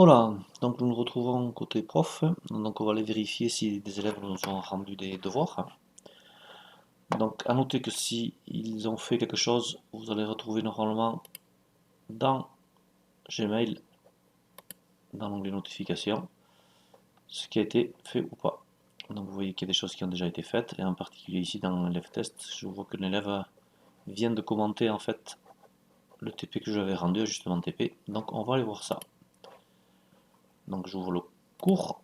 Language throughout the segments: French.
Voilà, donc nous nous retrouvons côté prof, donc on va aller vérifier si des élèves nous ont rendu des devoirs. Donc à noter que si ils ont fait quelque chose, vous allez retrouver normalement dans Gmail, dans l'onglet notification, ce qui a été fait ou pas. Donc vous voyez qu'il y a des choses qui ont déjà été faites, et en particulier ici dans l'élève test, je vois que l'élève vient de commenter en fait le TP que j'avais rendu, ajustement TP, donc on va aller voir ça. Donc j'ouvre le cours.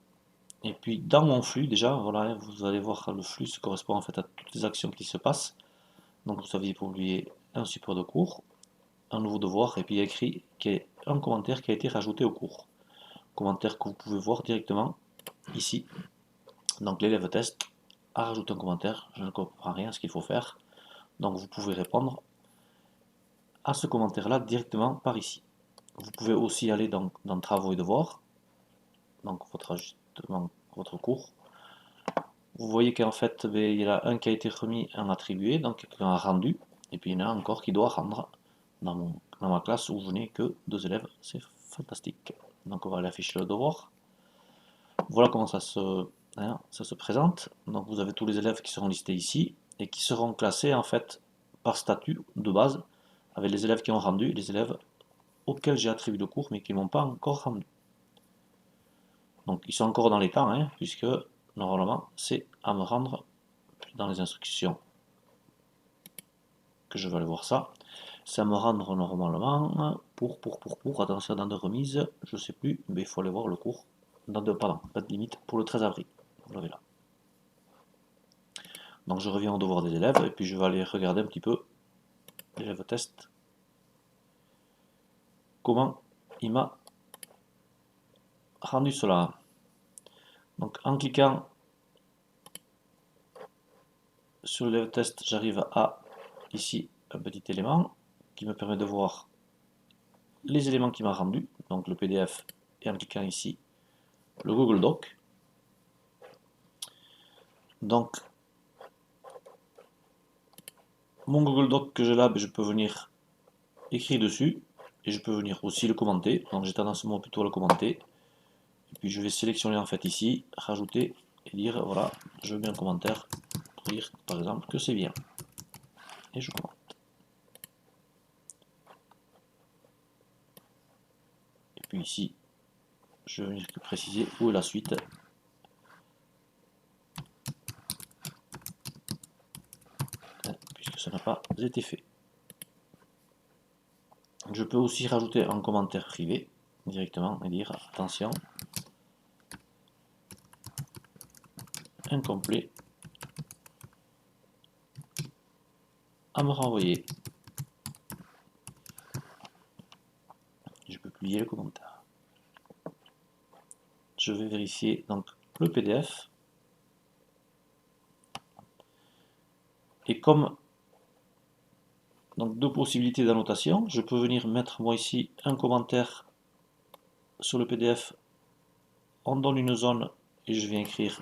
Et puis dans mon flux, déjà, voilà, vous allez voir le flux, ça correspond en fait à toutes les actions qui se passent. Donc vous aviez publié un support de cours, un nouveau devoir, et puis il y a écrit qu'il y a un commentaire qui a été rajouté au cours. Commentaire que vous pouvez voir directement ici. Donc l'élève test a rajouté un commentaire, je ne comprends rien à ce qu'il faut faire. Donc vous pouvez répondre à ce commentaire-là directement par ici. Vous pouvez aussi aller dans travaux et devoirs, donc votre ajustement, votre cours. Vous voyez qu'en fait, il y en a un qui a été remis, un attribué, donc quelqu'un a rendu, et puis il y en a encore qui doit rendre dans ma classe où je n'ai que 2 élèves, c'est fantastique. Donc on va aller afficher le devoir. Voilà comment ça se présente. Donc vous avez tous les élèves qui seront listés ici, et qui seront classés en fait par statut de base, avec les élèves qui ont rendu, et les élèves auxquels j'ai attribué le cours, mais qui ne m'ont pas encore rendu. Donc ils sont encore dans les temps, hein, puisque normalement c'est à me rendre dans les instructions que je vais aller voir ça. Ça me rendre normalement attention, dans de remise, je sais plus, mais il faut aller voir le cours. Pardon, pas de limite pour le 13 avril. Vous l'avez là. Donc je reviens au devoir des élèves et puis je vais aller regarder un petit peu l'élève test. Comment il m'a rendu cela. Donc en cliquant sur l'élève test, j'arrive à ici un petit élément qui me permet de voir les éléments qu'il m'a rendu, donc le PDF, et en cliquant ici le Google Doc. Donc mon Google Doc que j'ai là, je peux venir écrire dessus et je peux venir aussi le commenter. Donc j'ai tendance moi plutôt à le commenter. Et puis je vais sélectionner en fait ici, rajouter et dire voilà, je mets un commentaire pour dire par exemple que c'est bien. Et je commente. Et puis ici, je vais venir préciser où est la suite. Puisque ça n'a pas été fait. Je peux aussi rajouter un commentaire privé directement et dire attention, incomplet, à me renvoyer. Je peux publier le commentaire. Je vais vérifier donc le PDF. Et comme donc deux possibilités d'annotation, je peux venir mettre moi ici un commentaire sur le PDF. On donne une zone et je viens écrire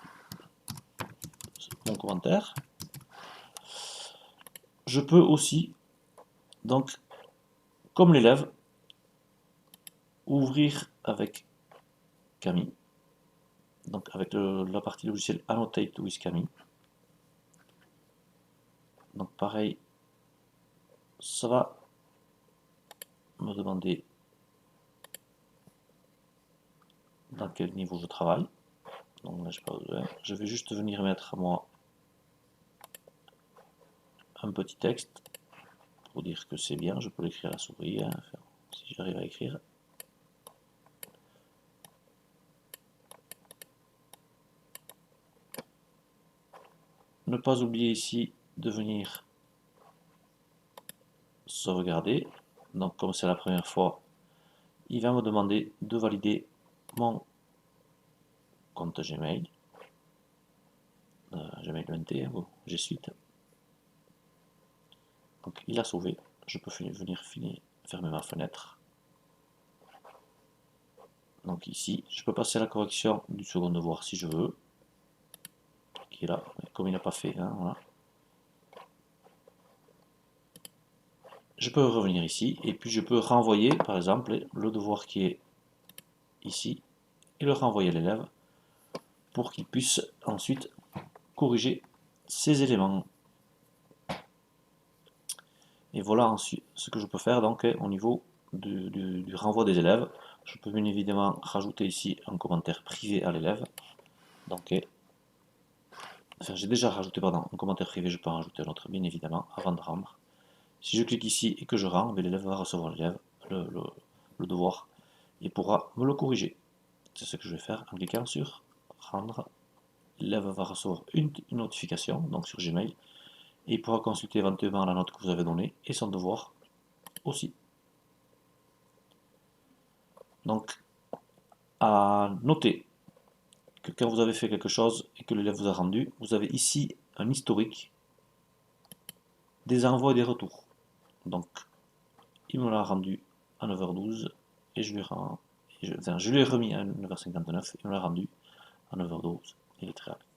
mon commentaire. Je peux aussi, donc, comme l'élève, ouvrir avec Camille, donc avec la partie logicielle Annotate with Camille. Donc pareil, ça va me demander dans quel niveau je travaille. Donc là, je pas besoin. Je vais juste venir mettre moi un petit texte pour dire que c'est bien. Je peux l'écrire à la souris, hein, si j'arrive à écrire. Ne pas oublier ici de venir sauvegarder. Donc comme c'est la première fois, il va me demander de valider mon compte Gmail. Gmail 20, G Suite. Donc il a sauvé. Je peux venir fermer ma fenêtre. Donc ici, je peux passer à la correction du second devoir si je veux. Qui est là, comme il n'a pas fait, hein, voilà. Je peux revenir ici et puis je peux renvoyer par exemple le devoir qui est ici et le renvoyer à l'élève pour qu'il puisse ensuite corriger ces éléments. Et voilà ensuite ce que je peux faire donc au niveau du renvoi des élèves. Je peux bien évidemment rajouter ici un commentaire privé à l'élève. Donc, enfin, j'ai déjà rajouté pardon, un commentaire privé, je peux en rajouter un autre bien évidemment avant de rendre. Si je clique ici et que je rends, l'élève va recevoir le devoir et pourra me le corriger. C'est ce que je vais faire en cliquant sur rendre. L'élève va recevoir une notification, donc sur Gmail, et il pourra consulter éventuellement la note que vous avez donnée et son devoir aussi. Donc, à noter que quand vous avez fait quelque chose et que l'élève vous a rendu, vous avez ici un historique des envois et des retours. Donc, il me l'a rendu à 9h12 et je lui ai remis à 9h59 et il me l'a rendu à 9h12. Il est très rapide.